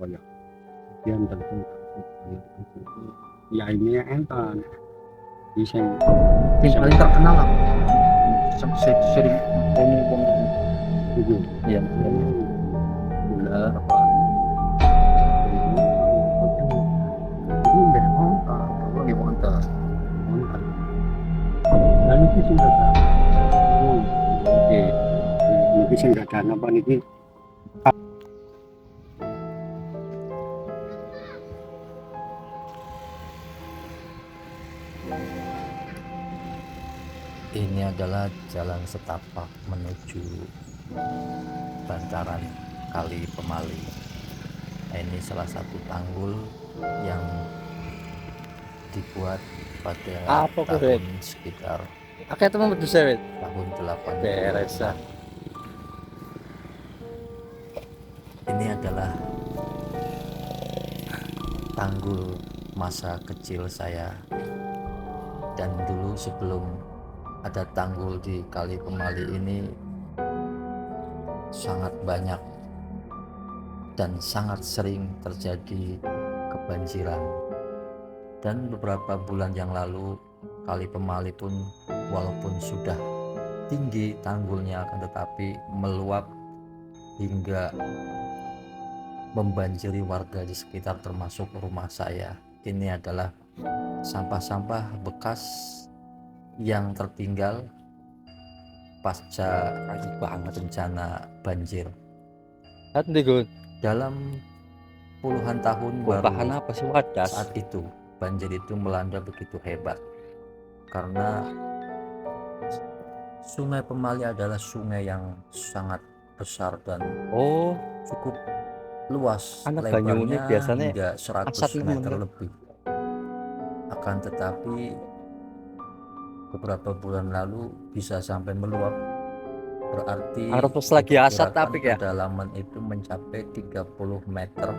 koyo sekian tentu ya ini enten di sing Yang paling terkenal apa? Sering ngomong itu ya gula apa ini deh bahwa di Wonten. montan dan itu sudah tak oke mungkin sing gak ada apa niki Ini adalah jalan setapak menuju bantaran Kali Pemali. Nah, ini salah satu tanggul yang dibuat pada Apa kuwi, tahun sekitar Akeh temen wedhus e, Wit. tahun 80. Beres, Ini adalah tanggul masa kecil saya, dan dulu sebelum ada tanggul di Kali Pemali ini sangat banyak dan sangat sering terjadi kebanjiran. Dan beberapa bulan yang lalu Kali Pemali pun walaupun sudah tinggi tanggulnya akan tetapi meluap hingga membanjiri warga di sekitar termasuk rumah saya. Ini adalah sampah-sampah bekas yang tertinggal pasca bencana banjir. Nanti gue Dalam puluhan tahun bongkahan baru apa sih wadas? saat itu banjir itu melanda begitu hebat, karena Sungai Pemali adalah sungai yang sangat besar dan Oh, cukup luas, anak banyu ini lebarnya biasanya hingga 100 asat itu meter menurut. lebih. Akan tetapi beberapa bulan lalu bisa sampai meluap, berarti Harus lagi asat diperkirakan tapi ya. kedalaman itu mencapai 30 meter,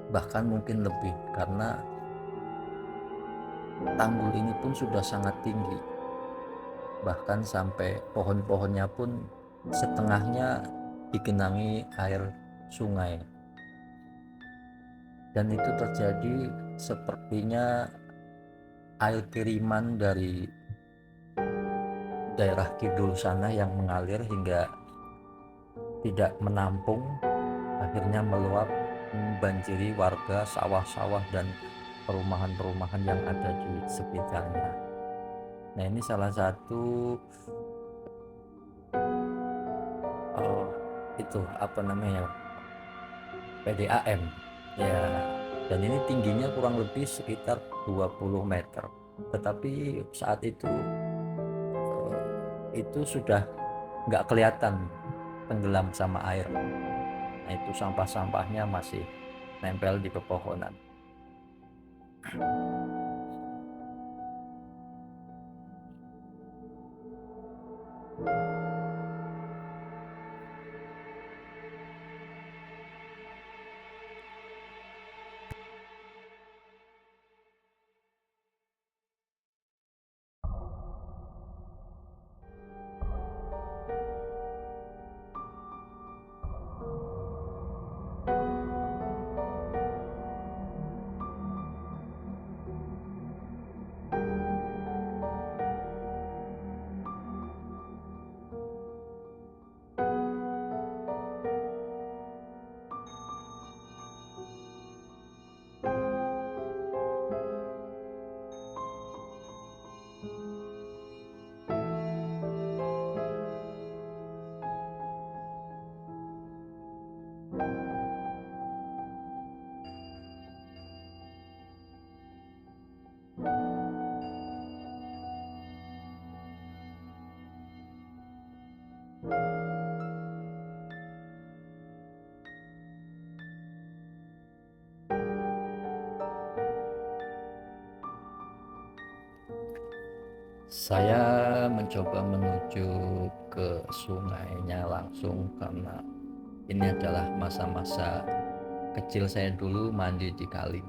bahkan mungkin lebih, karena tanggul ini pun sudah sangat tinggi, bahkan sampai pohon-pohonnya pun setengahnya digenangi air sungai. Dan itu terjadi sepertinya air kiriman dari daerah kidul sana yang mengalir hingga tidak menampung, akhirnya meluap membanjiri warga, sawah-sawah dan perumahan-perumahan yang ada di sekitarnya. Nah, ini salah satu itu apa namanya, PDAM ya, dan ini tingginya kurang lebih sekitar 20 meter, tetapi saat itu sudah nggak kelihatan tenggelam sama air. Nah, itu sampah-sampahnya masih nempel di pepohonan. Saya mencoba menuju ke sungainya langsung karena ini adalah masa-masa kecil saya dulu mandi di kali.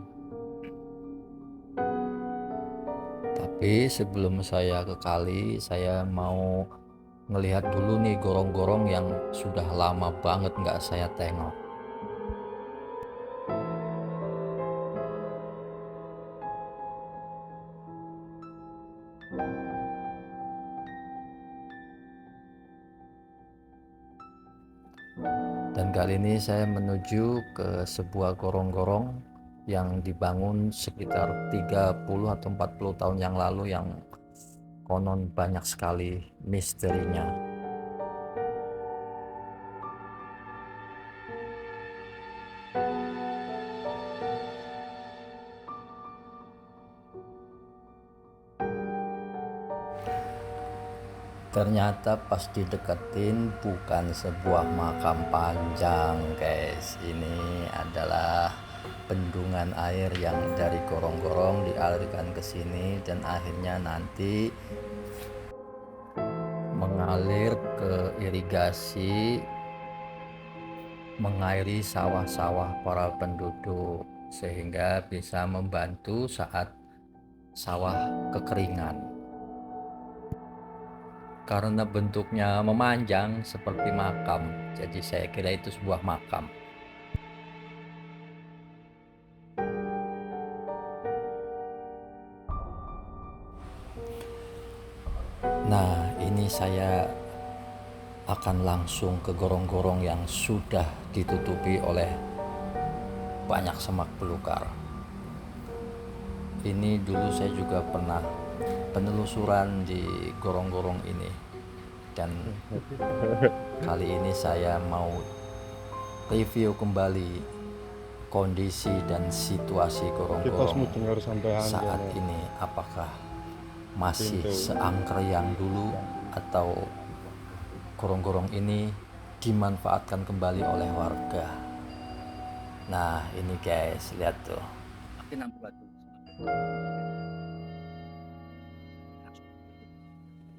Tapi sebelum saya ke kali, saya mau ngelihat dulu nih gorong-gorong yang sudah lama banget nggak saya tengok. Dan kali ini saya menuju ke sebuah gorong-gorong yang dibangun sekitar 30 atau 40 tahun yang lalu, yang konon banyak sekali misterinya. Ternyata pas dideketin bukan sebuah makam panjang, guys. Ini adalah bendungan air yang dari gorong-gorong dialirkan ke sini dan akhirnya nanti mengalir ke irigasi, mengairi sawah-sawah para penduduk sehingga bisa membantu saat sawah kekeringan. Karena bentuknya memanjang seperti makam, jadi saya kira itu sebuah makam. Nah, ini saya akan langsung ke gorong-gorong yang sudah ditutupi oleh banyak semak belukar. Ini dulu saya juga pernah penelusuran di gorong-gorong ini, dan kali ini saya mau review kembali kondisi dan situasi gorong-gorong saat ini. Apakah masih seangker yang dulu atau gorong-gorong ini dimanfaatkan kembali oleh warga? Nah ini guys, lihat tuh.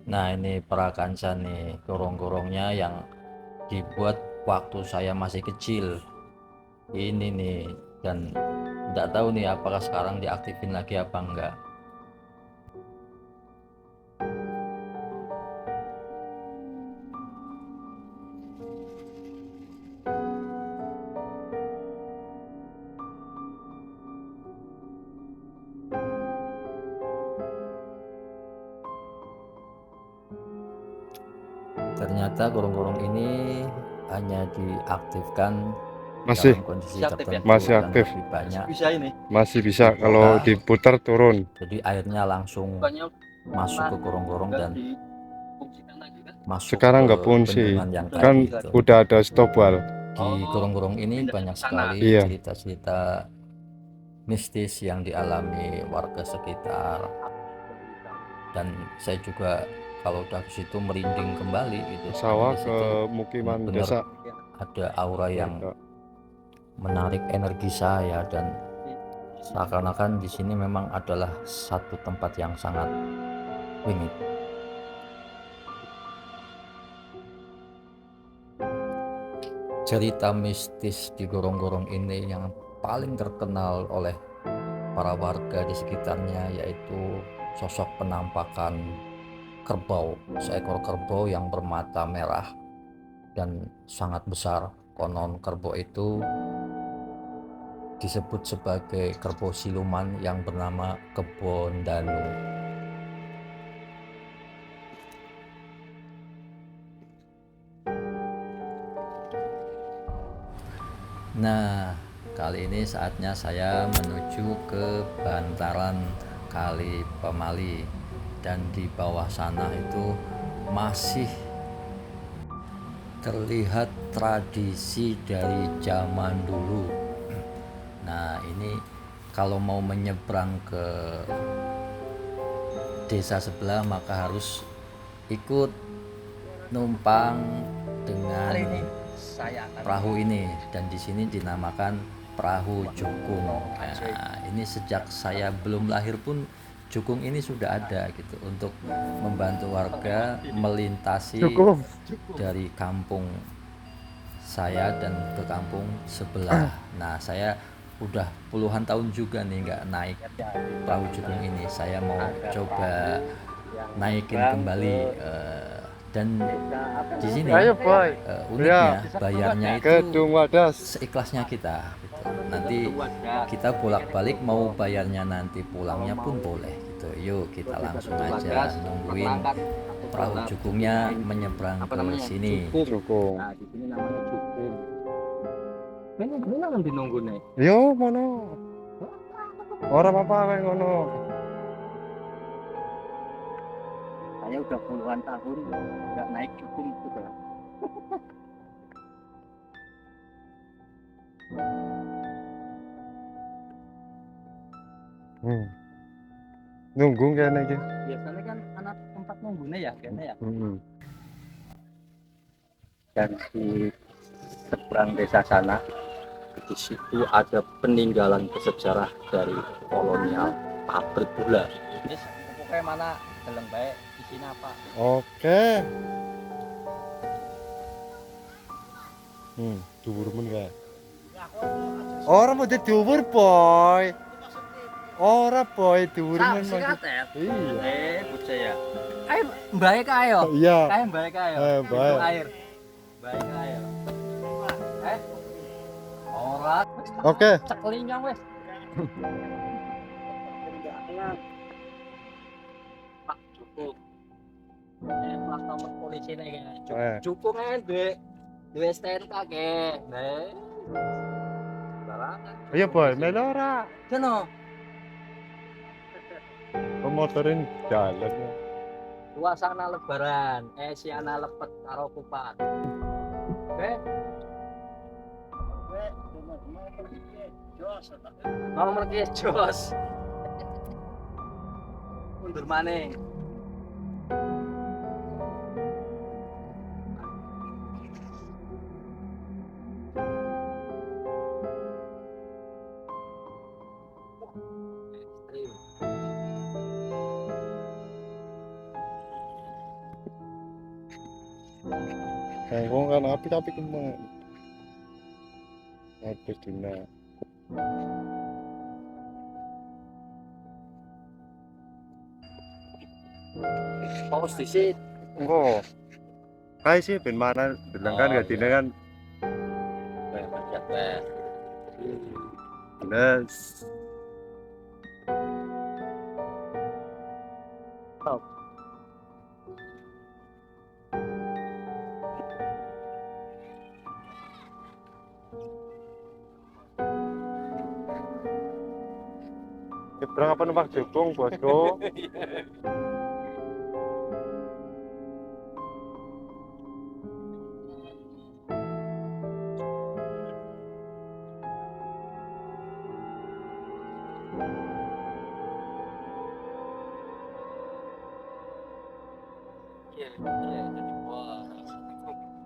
Nah ini prakanca nih, gorong-gorongnya yang dibuat waktu saya masih kecil ini nih, dan tidak tahu nih apakah sekarang diaktifin lagi apa enggak. Ternyata gorong-gorong ini hanya diaktifkan Masih. dalam kondisi Masih aktif ya? tertentu Masih dan aktif. lebih banyak. Bisa ini. Masih bisa kalau Nah. diputar turun. Jadi airnya langsung Bukannya masuk ke gorong-gorong dan difungsikan lagi kan? masuk Sekarang ke nggak fungsi, bendungan yang kan tadi itu. udah ada stopwall. Di gorong-gorong ini pindah banyak ke sana. sekali Iya. cerita-cerita mistis yang dialami warga sekitar, dan saya juga kalau udah ke situ merinding kembali gitu. Sawah Di ke situ mukiman benar desa. ada aura yang Ada. menarik energi saya, dan seakan-akan di sini memang adalah satu tempat yang sangat wingit. Cerita mistis di gorong-gorong ini yang paling terkenal oleh para warga di sekitarnya yaitu sosok penampakan kerbau, seekor kerbau yang bermata merah dan sangat besar. Konon kerbau itu disebut sebagai kerbau siluman yang bernama Kebon Danu. Nah, kali ini saatnya saya menuju ke bantaran Kali Pemali, dan di bawah sana itu masih terlihat tradisi dari zaman dulu. Nah, ini kalau mau menyeberang ke desa sebelah maka harus ikut numpang dengan perahu ini, dan di sini dinamakan perahu jukung. Nah, ini sejak saya belum lahir pun jukung ini sudah ada gitu untuk membantu warga melintasi dari kampung saya dan ke kampung sebelah. Nah, saya udah puluhan tahun juga nih nggak naik perahu jukung ini. Saya mau coba naikin kembali, dan di sini uniknya bayarnya itu seikhlasnya kita gitu. Nanti kita bolak-balik mau bayarnya nanti pulangnya pun boleh gitu. Yuk kita langsung aja nungguin perahu jukungnya menyeberang ke sini. Jukung. Nah, di sini namanya jukung. Kene bener nang dinunggune. Yo mono. Ora apa-apa kayak ngono. Saya udah puluhan tahun nggak naik cukung sudah. Hmm. Nunggu kene iki. Biasanya kan anak tempat nunggune ya kene ya. Heeh. Dan di seberang desa sana di situ ada peninggalan bersejarah dari kolonial pabrik gula. Wis pokoknya mana deleng bae isine apa. Oke. Dhuwur men kae. Ora mau dhuwur, boy. Ora boy, dhuwur men. Sikatet. Iya. Bocah ya. Ayo mbae kae yo. Iya. Kae mbae kae yo. Mbae. Minum air. Mbae kae yo. Ora. Oke. Ceklinyong wis. Pak cukup. Plat nomor polisi nih Eh. cukup kan duwe STNK ke. Nih. Barangan. Ayo boy, melu ora. Keno. Motorin jalan. Suasana lebaran, siana lepet karo kupat. Oke. Nomor ki jos. Mundur maning. Kangkong kan api tapi kemana? Aduh dina. Pos disit. Enggak. Kayak sih ben mana bilang kan gak dina kan. Macet weh. Benes. Nyebrang apa numpak jukung bosku?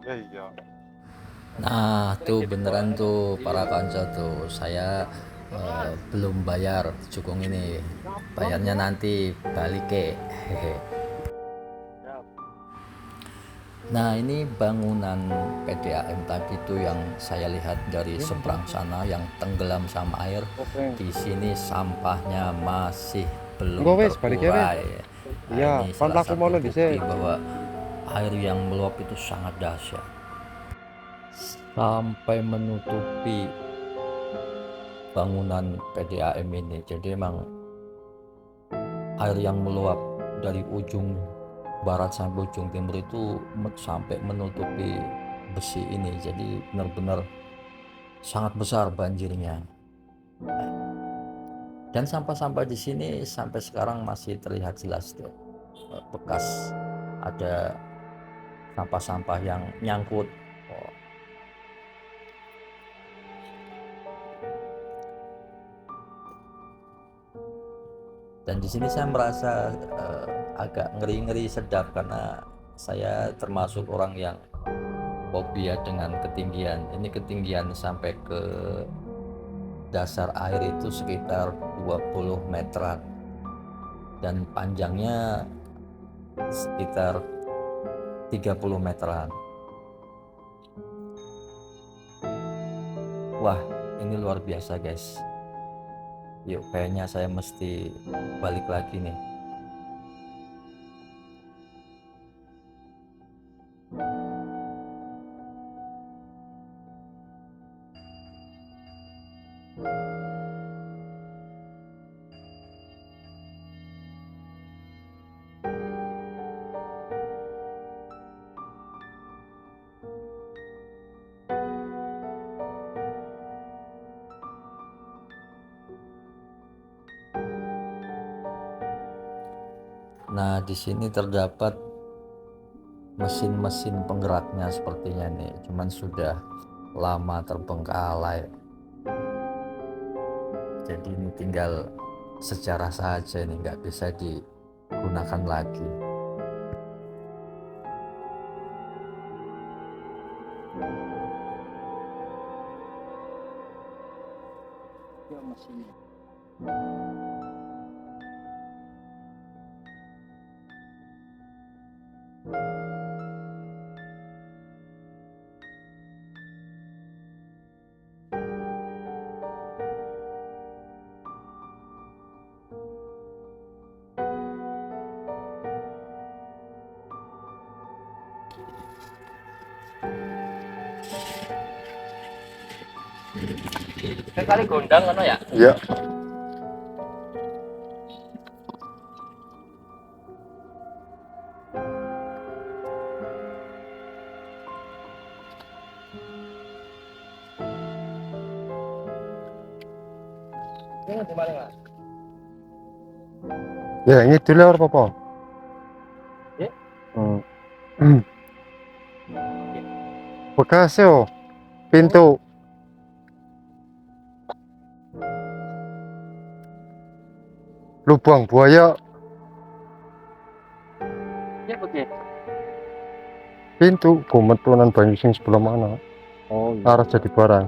Ya iya. Nah, tuh beneran tuh para konco tuh. Saya belum bayar cukung ini. Bayarnya nanti balik ke. Hehe. Nah, ini bangunan PDAM tadi tuh yang saya lihat dari seberang sana yang tenggelam sama air. Di sini sampahnya masih belum Enggak, wes, balik ya, terurai. Nah, Iya, ini kan salah laku satu mono bukti dhisik. bahwa air yang meluap itu sangat dahsyat sampai menutupi bangunan PDAM ini. Jadi emang air yang meluap dari ujung barat sampai ujung timur itu sampai menutupi besi ini. Jadi benar-benar sangat besar banjirnya. Dan sampah-sampah di sini sampai sekarang masih terlihat jelas tuh, bekas ada sampah-sampah yang nyangkut. Oh. Dan di sini saya merasa agak ngeri-ngeri sedap karena saya termasuk orang yang fobia dengan ketinggian. Ini ketinggian sampai ke dasar air itu sekitar 20 meteran dan panjangnya sekitar 30 meteran. Wah, ini luar biasa guys. Yuk, kayaknya saya mesti balik lagi nih. Nah, di sini terdapat mesin-mesin penggeraknya sepertinya nih, cuman sudah lama terbengkalai. Jadi ini tinggal sejarah saja, ini nggak bisa digunakan lagi. Ya mesinnya. Kali gondang kan ya? Iya. Ini di mana Mas? Ya, ini dulu apa? Ya. Bekas yo, pintu. Lubang buaya, Ya begitu. pintu pemetunan banyu sing sebelah mana? Oh Arah jadi barang.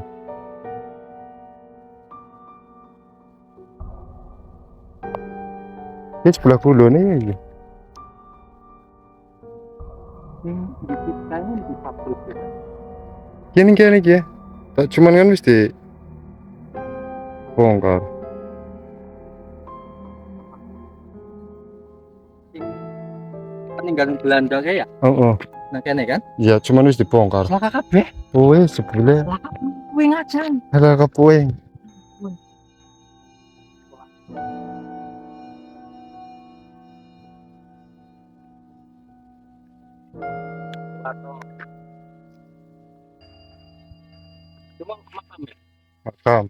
Ini sebelah kulo nih. Kayaknya di pabrik ya. Gini ya. Tak cuman kan mesti bongkar. Peninggalan Belanda kayak ya? Oh, Nah kene kan? ya cuman wis dibongkar. Laka kabeh. Wih, sebule. Laka kuwi ngajan. Ada kepuing. Cuma makam ya. Makam.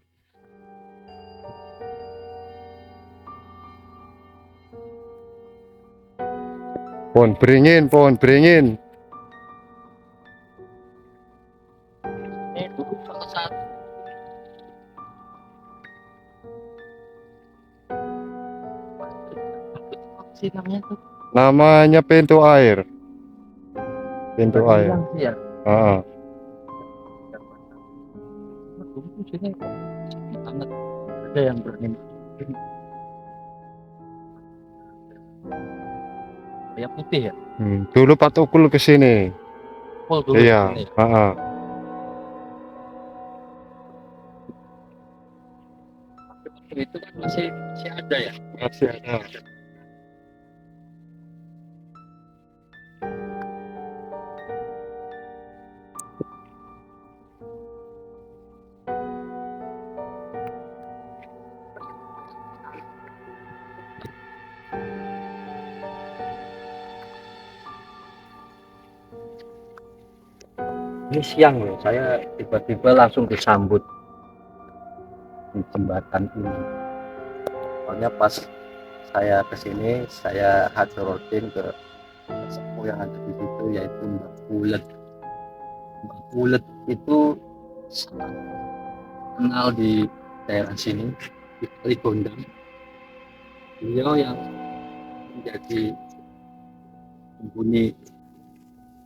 Pohon beringin. Ini dulu salah satu sih namanya tuh. Namanya pintu air. Pintu air. Iya. Heeh. Dulu sini sangat ada yang berani. Yang putih ya? Dulu Pak Tukul ke sini. Oh dulu Iya, ini. heeh. Itu kan masih ada ya. Masih ada. Ini siang loh, saya tiba-tiba langsung disambut di jembatan ini. Soalnya pas saya kesini, saya hadirin ke sepuh yang ada di situ, yaitu Mbak Bulet. Mbak Bulet itu sangat kenal di daerah sini, di Kali Gondang. Beliau yang menjadi penghuni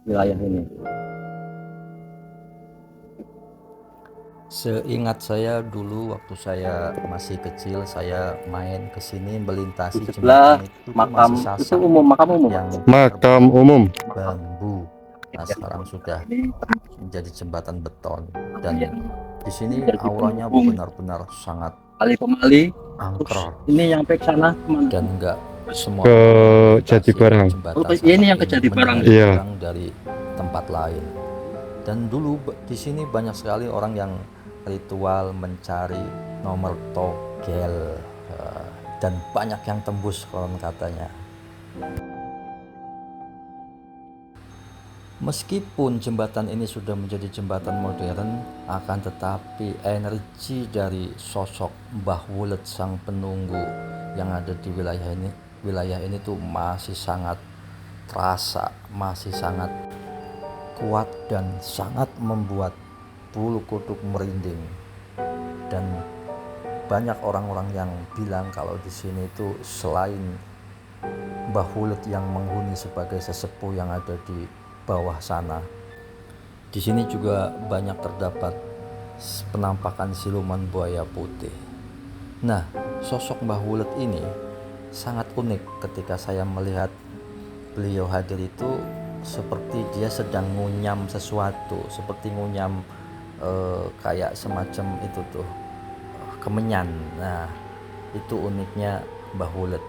wilayah ini. Seingat saya dulu waktu saya masih kecil, saya main ke sini melintasi Di sebelah jembatan itu makam masih itu sasak makam umum. yang Makam umum. bambu. Nah, sekarang sudah menjadi jembatan beton, dan di sini auranya benar-benar sangat Kali Pemali, angker ini yang ke sana kemana? dan enggak semua Ke melintasi Jati Barang. jembatan Oh, ini sasak yang ke Jati Barang. menjadi Iya. orang dari tempat lain. Dan dulu di sini banyak sekali orang yang ritual mencari nomor togel, dan banyak yang tembus konon katanya. Meskipun jembatan ini sudah menjadi jembatan modern, akan tetapi energi dari sosok Mbah Wulet sang penunggu yang ada di wilayah ini wilayah ini tuh masih sangat terasa, masih sangat kuat dan sangat membuat bulu kuduk merinding. Dan banyak orang-orang yang bilang kalau di sini itu selain Mbah Hulet yang menghuni sebagai sesepuh yang ada di bawah sana, di sini juga banyak terdapat penampakan siluman buaya putih. Nah, sosok Mbah Hulet ini sangat unik ketika saya melihat beliau hadir itu seperti dia sedang ngunyam sesuatu, seperti ngunyam kayak semacam itu tuh kemenyan. Nah, itu uniknya Mbah Hulet.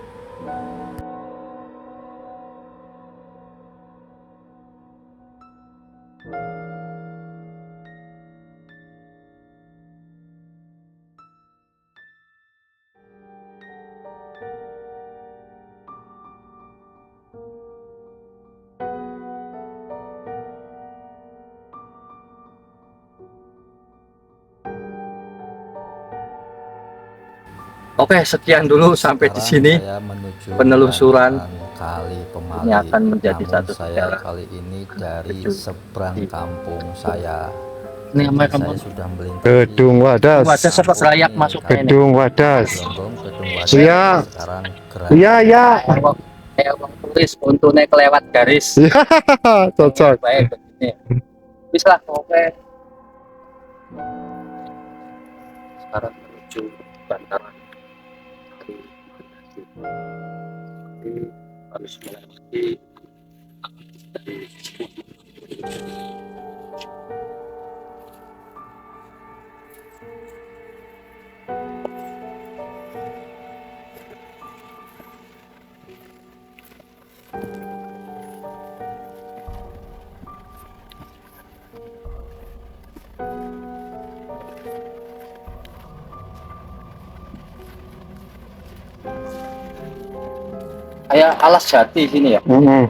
Oke, sekian dulu sampai di Sekarang sini saya menuju penelusuran. menanyakan Kali Pemali. Ini akan menjadi Namun satu saya sejarah kali ini dari kecil. seberang kampung saya. Ini Jadi mereka saya sudah melintasi Gedung Wadas. Wadah sepak rayak ini, masuknya ini. Gedung Wadas. Gelonggong, Gedung Wadas. Iya. Sekarang gerak. Iya, iya. Kayak wong tulis untune kelewat garis. Cocok. Baik begini. Bisa oke. Sekarang menuju bantaran kali. Jadi harus melewati dari kayak alas jati sini ya. Mana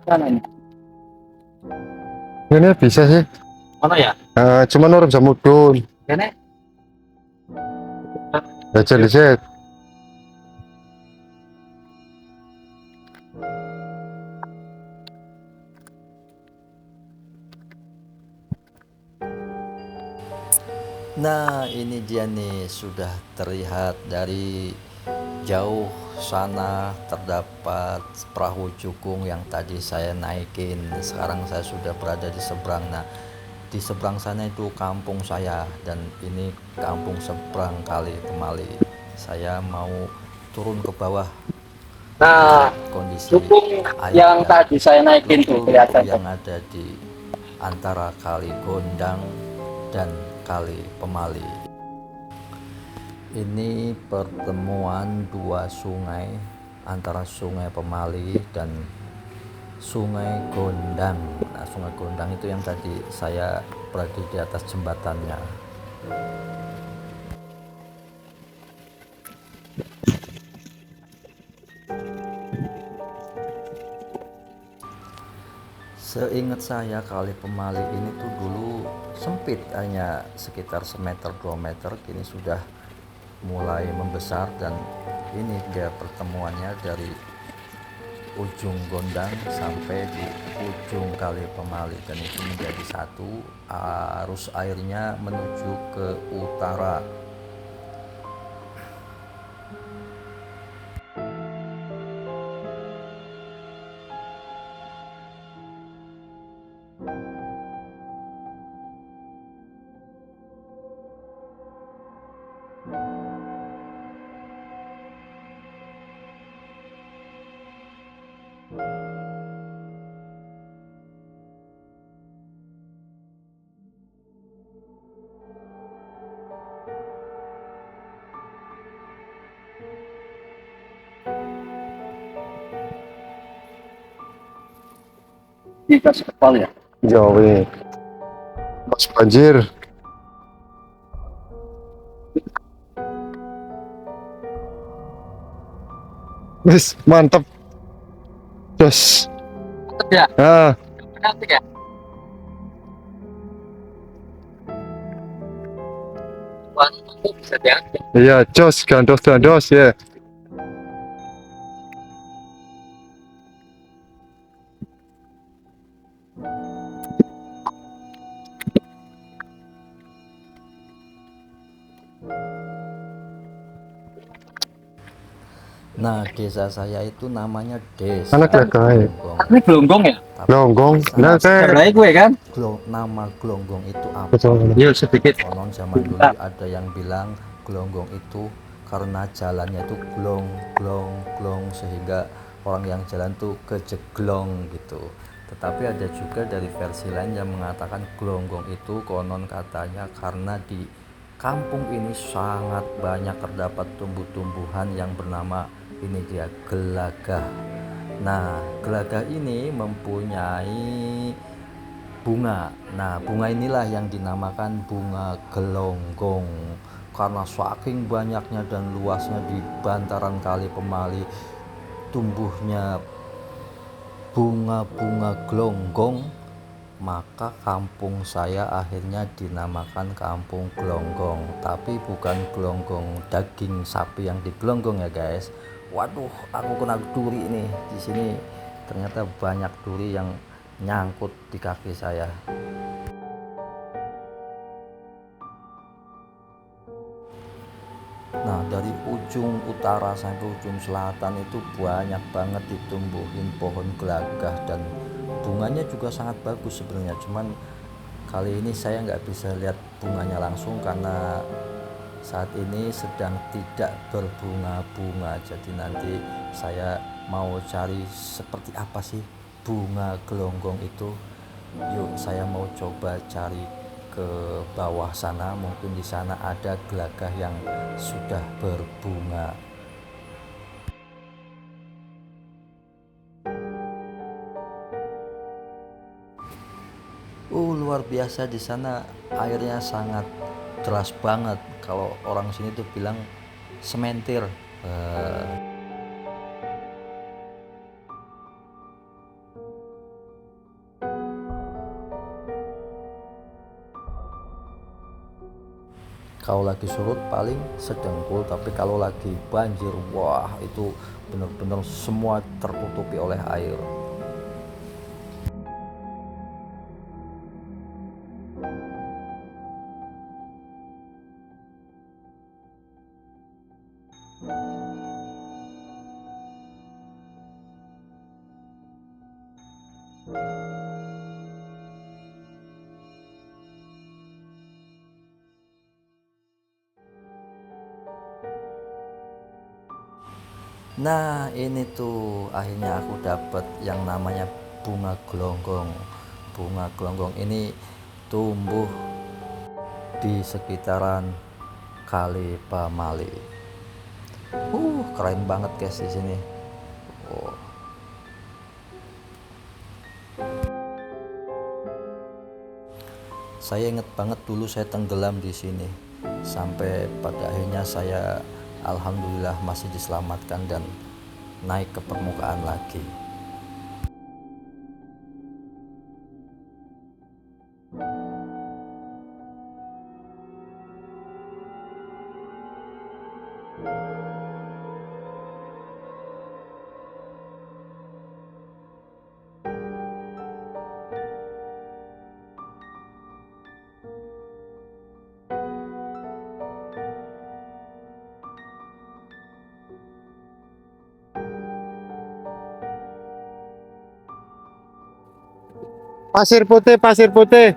sana ini? Ini bisa sih. Mana ya? Cuman orang Jamudun. Ini Lecet-lecet. Nah, ini dia nih, sudah terlihat dari jauh sana terdapat perahu cukung yang tadi saya naikin. Sekarang saya sudah berada di seberang. Nah, di seberang sana itu kampung saya dan ini kampung seberang Kali Pemali. Saya mau turun ke bawah. nah, Kondisi cukung air yang dan tadi saya naikin tuh kelihatan yang ada di antara Kali Gondang dan Kali Pemali. Ini pertemuan dua sungai antara Sungai Pemali dan Sungai Gondang. Nah, Sungai Gondang itu yang tadi saya berada di atas jembatannya. Seingat saya Kali Pemali ini tuh dulu sempit, hanya sekitar semeter 2 meter, kini sudah mulai membesar dan ini dia pertemuannya dari ujung Gondang sampai di ujung Kali Pemali dan itu menjadi satu. Arus airnya menuju ke utara. dikasih kepal ya. Jawi. Mas banjir. Wis, mantap. Jos. Ya, Ah, nanti ya. Bisa ya. Iya, jos gandos ya. Nah, desa saya itu namanya Anak Desa lagi. Glonggong. Ini gelonggong ya? Tapi Longgong. Nah, alasan Sebelah gue kan? nama Glonggong itu apa? Betul. Iya sedikit. Konon zaman dulu ada yang bilang Glonggong itu karena jalannya itu glong glong glong sehingga orang yang jalan tuh kejeglong gitu. Tetapi ada juga dari versi lain yang mengatakan Glonggong itu konon katanya karena di kampung ini sangat banyak terdapat tumbuh-tumbuhan yang bernama ini dia gelagah. Nah, gelagah ini mempunyai bunga. Nah, bunga inilah yang dinamakan bunga gelonggong. Karena saking banyaknya dan luasnya di bantaran Kali Pemali tumbuhnya bunga-bunga gelonggong, maka kampung saya akhirnya dinamakan Kampung Glonggong. Tapi bukan gelonggong daging sapi yang digelonggong ya guys. Waduh, aku kena duri nih di sini. Ternyata banyak duri yang nyangkut di kaki saya. Nah, dari ujung utara sampai ujung selatan itu banyak banget ditumbuhin pohon gelagah dan bunganya juga sangat bagus sebenarnya. Cuman kali ini saya nggak bisa lihat bunganya langsung karena saat ini sedang tidak berbunga-bunga. Jadi nanti saya mau cari seperti apa sih bunga gelonggong itu. Yuk, saya mau coba cari ke bawah sana, mungkin di sana ada gelagah yang sudah berbunga. Luar biasa, di sana airnya sangat deras banget. Kalau orang sini tuh bilang sementir. Kalau lagi surut paling sedengkul, tapi kalau lagi banjir, wah itu benar-benar semua tertutupi oleh air. Nah, ini tuh akhirnya aku dapat yang namanya bunga gelonggong. Bunga gelonggong ini tumbuh di sekitaran Kali Pamali. Keren banget guys di sini. Oh. Saya inget banget dulu saya tenggelam di sini. Sampai pada akhirnya saya alhamdulillah masih diselamatkan dan naik ke permukaan lagi. Pasir putih, pasir putih.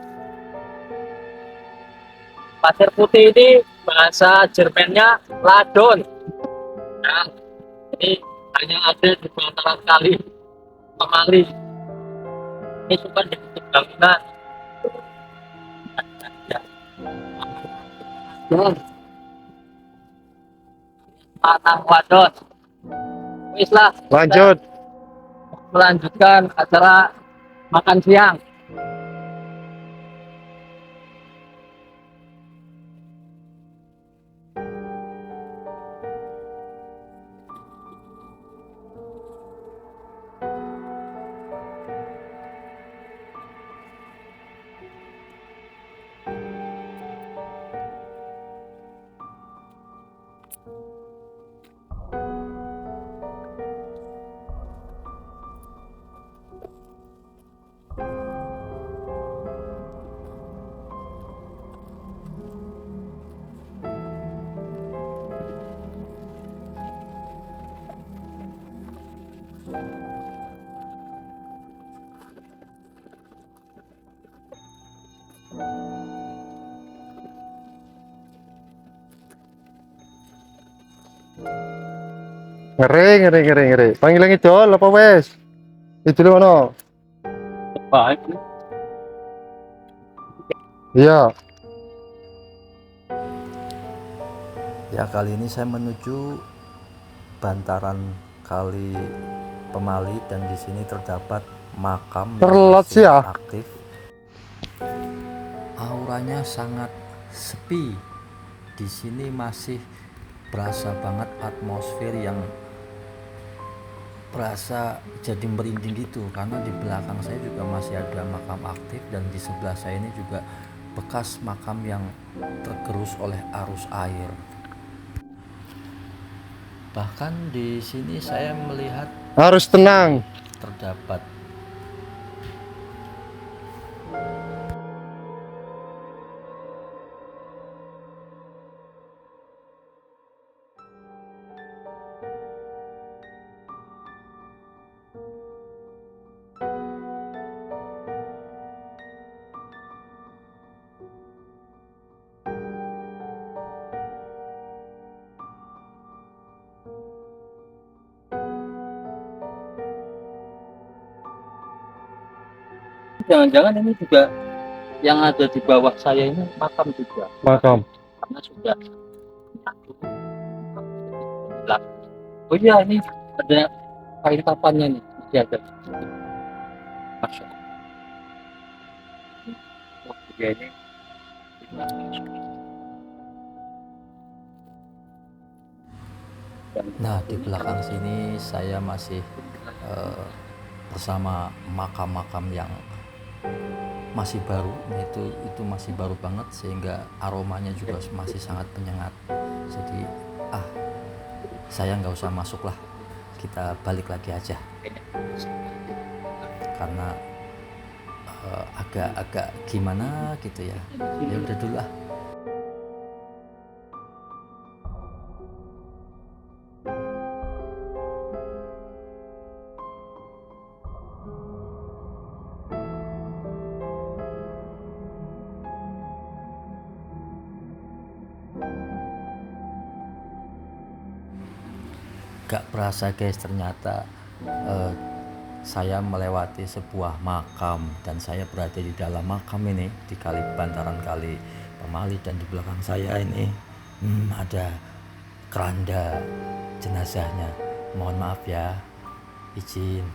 Pasir putih ini bahasa Jermannya ladon. Nah, ini hanya ada di bantaran Kali Pemali. Ini cuma di bangunan. Tanah wadon. Wis lah, Lanjut. melanjutkan acara makan siang. Ngeri, ngeri, ngeri, ngeri. Panggilan Idol apa wes? Idol mana? Baik. Iya. Ya, kali ini saya menuju bantaran Kali Pemali dan di sini terdapat makam yang Terlat sih masih ya. aktif. Auranya sangat sepi. Di sini masih berasa banget atmosfer yang berasa jadi merinding gitu, karena di belakang saya juga masih ada makam aktif dan di sebelah saya ini juga bekas makam yang tergerus oleh arus air. Bahkan di sini saya melihat Harus tenang. terdapat Jangan-jangan ini juga yang ada di bawah saya ini makam juga, Makam. karena sudah. Oh iya, ini ada kain kafannya nih, masih ada. Masya Allah. Oh, iya ini. Nah, di belakang sini saya masih bersama makam-makam yang masih baru, itu masih baru banget sehingga aromanya juga masih sangat menyengat. Jadi saya nggak usah masuk lah, kita balik lagi aja karena agak-agak gimana gitu ya. Ya udah dulu ah. Gak berasa guys, ternyata saya melewati sebuah makam dan saya berada di dalam makam ini di bantaran Kali Pemali, dan di belakang saya ini ada keranda jenazahnya. Mohon maaf ya, izin.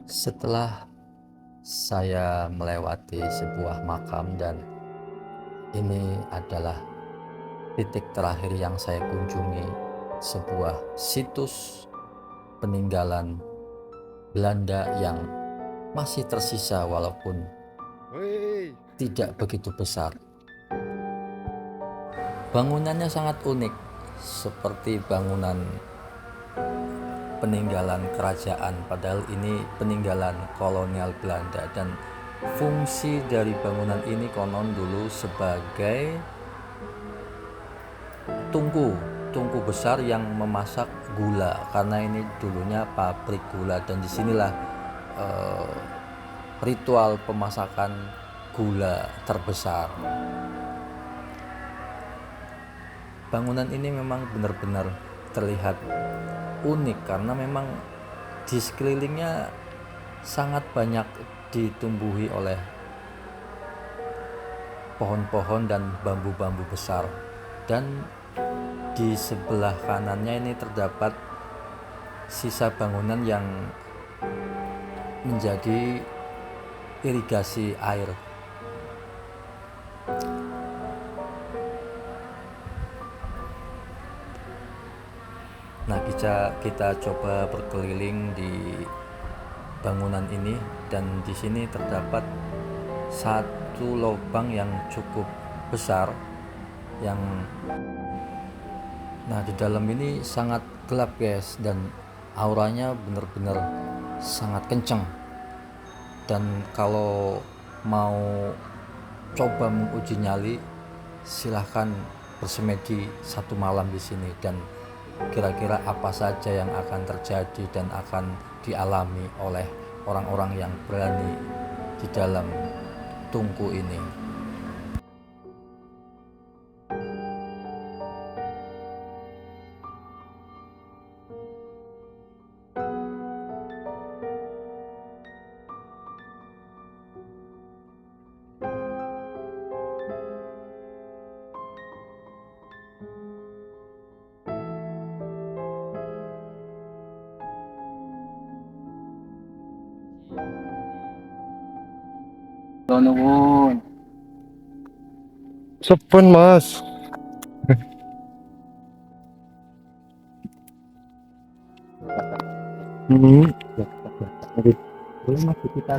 Setelah saya melewati sebuah makam dan ini adalah titik terakhir yang saya kunjungi, sebuah situs peninggalan Belanda yang masih tersisa walaupun tidak begitu besar. Bangunannya sangat unik, seperti bangunan peninggalan kerajaan, padahal ini peninggalan kolonial Belanda, dan fungsi dari bangunan ini konon dulu sebagai tungku besar yang memasak gula, karena ini dulunya pabrik gula, dan disinilah ritual pemasakan gula terbesar. Bangunan ini memang benar-benar terlihat unik karena memang di sekelilingnya sangat banyak ditumbuhi oleh pohon-pohon dan bambu-bambu besar, dan di sebelah kanannya ini terdapat sisa bangunan yang menjadi irigasi air. Nah, kita coba berkeliling di bangunan ini, dan di sini terdapat satu lubang yang cukup besar yang di dalam ini sangat gelap guys, dan auranya benar-benar sangat kenceng. Dan kalau mau coba menguji nyali, silahkan bersemedi 1 malam di sini, dan kira-kira apa saja yang akan terjadi dan akan dialami oleh orang-orang yang berani di dalam tungku ini. Nuwun. Sepun Mas. Boleh Mas kita.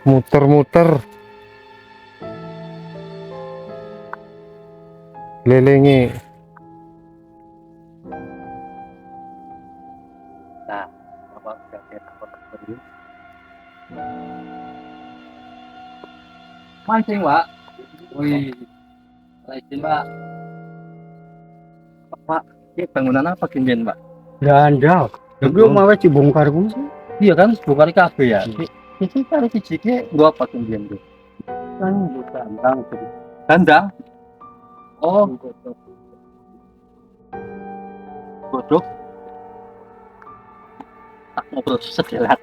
Muter-muter. Lelengi. Nah, Bapak sudah lihat apa tersebut? Mancing, Pak. Wih, izin, Pak. Pak, ini bangunan apa gini, Pak? Ganda. Tapi mau dibongkar ku sih. Iya kan, bukan kafe ya. Ini cari ciciknya gua apa gini tuh? Kan bukan Dandang. Oh, godok. Tak ngobrol sekilat.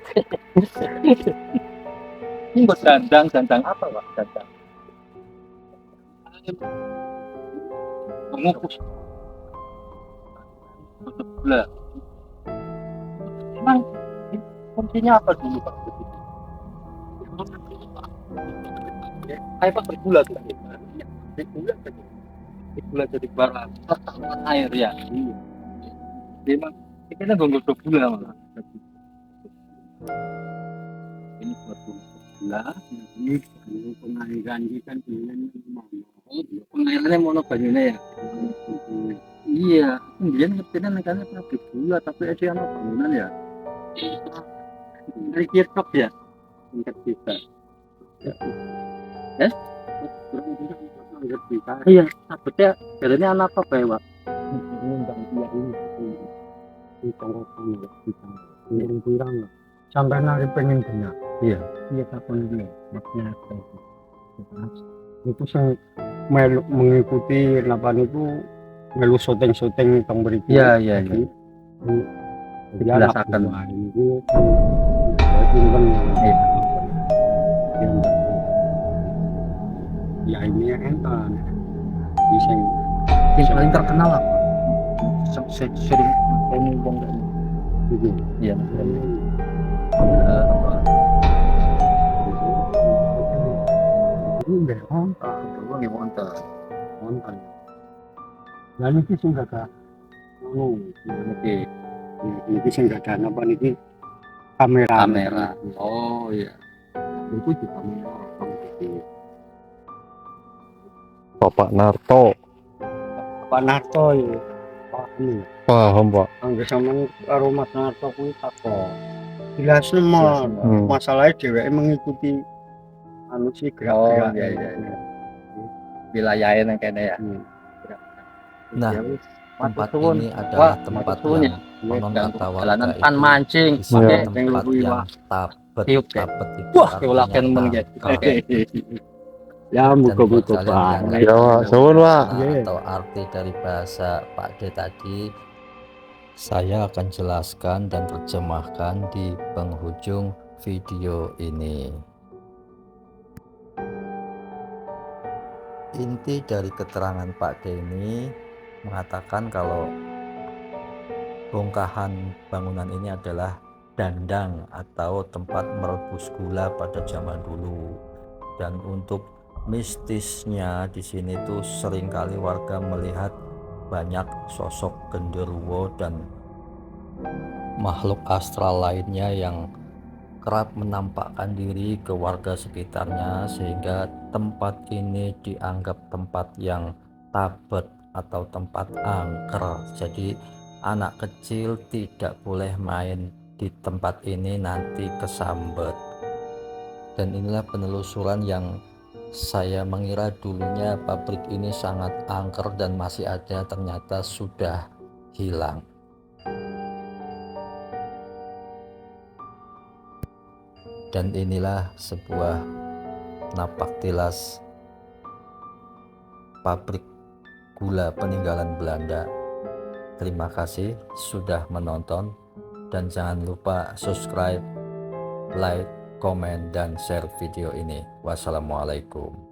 Ini buat dandang apa, Pak? Dandang. Mengukus. Godok gula. Emang fungsinya apa dulu, Pak? Air Pak bergula tuh. Bergula jadi barang. Air ya. Iya. Memang kita nggak gula malah. Ini buat gula. ini pengairan kan ini Pengairannya mono banyunya ya. Iya, kemudian ngertinya negaranya pabrik gula tapi aja yang bangunan ya. Dari Kirkop ya, tingkat kita. Iya, sebetulnya jalannya anak apa ya, Pak? sampai nari pengen kena. Iya. Iya kapan dia maksudnya itu sing melu mengikuti napa niku melu syuting teng mriki. Iya. Dijelaskan niku pinten ya ini enten bisa Yang paling terkenal apa? Sering ngomong gitu. Iya. Ini udah Uang yang montar. nonton. Lalu itu sing gak Oke. ini sing gak ada apa niki kamera. Oh iya. Itu di kamera. Bapak Narto. Pak Narto ya. Pak ini. Paham Pak. Angger sampean karo Mas Narto kuwi takon. Jelasno mah masalahnya dheweke mengikuti anu sih gerak-gerak. Iya. Wilayahnya yang kene ya. Nah, Ya wis. tempat Matur suwun. ini adalah Wah, tempat matur suwun yang konon kata jalanan warga pan itu mancing. di sana Oke, tempat yang luwi yang wah. tabet Tiup, ya. itu Wah, artinya keulaken men ya. angker. Ya Dan buat muga-muga kalian Pak. yang nggak Ya, tahu Pak. Suwun, Pak. makna atau arti dari bahasa Pak D tadi, saya akan jelaskan dan terjemahkan di penghujung video ini. inti dari keterangan Pak Denny mengatakan kalau bongkahan bangunan ini adalah dandang atau tempat merebus gula pada zaman dulu. Dan untuk mistisnya di sini tuh seringkali warga melihat banyak sosok genderuwo dan makhluk astral lainnya yang kerap menampakkan diri ke warga sekitarnya, sehingga tempat ini dianggap tempat yang tabet atau tempat angker. Jadi anak kecil tidak boleh main di tempat ini, nanti kesambet. Dan inilah penelusuran yang saya mengira dulunya pabrik ini sangat angker dan masih ada, ternyata sudah hilang. Dan inilah sebuah napaktilas pabrik gula peninggalan Belanda. Terima kasih sudah menonton, dan jangan lupa subscribe, like, komen, dan share video ini. Wassalamualaikum.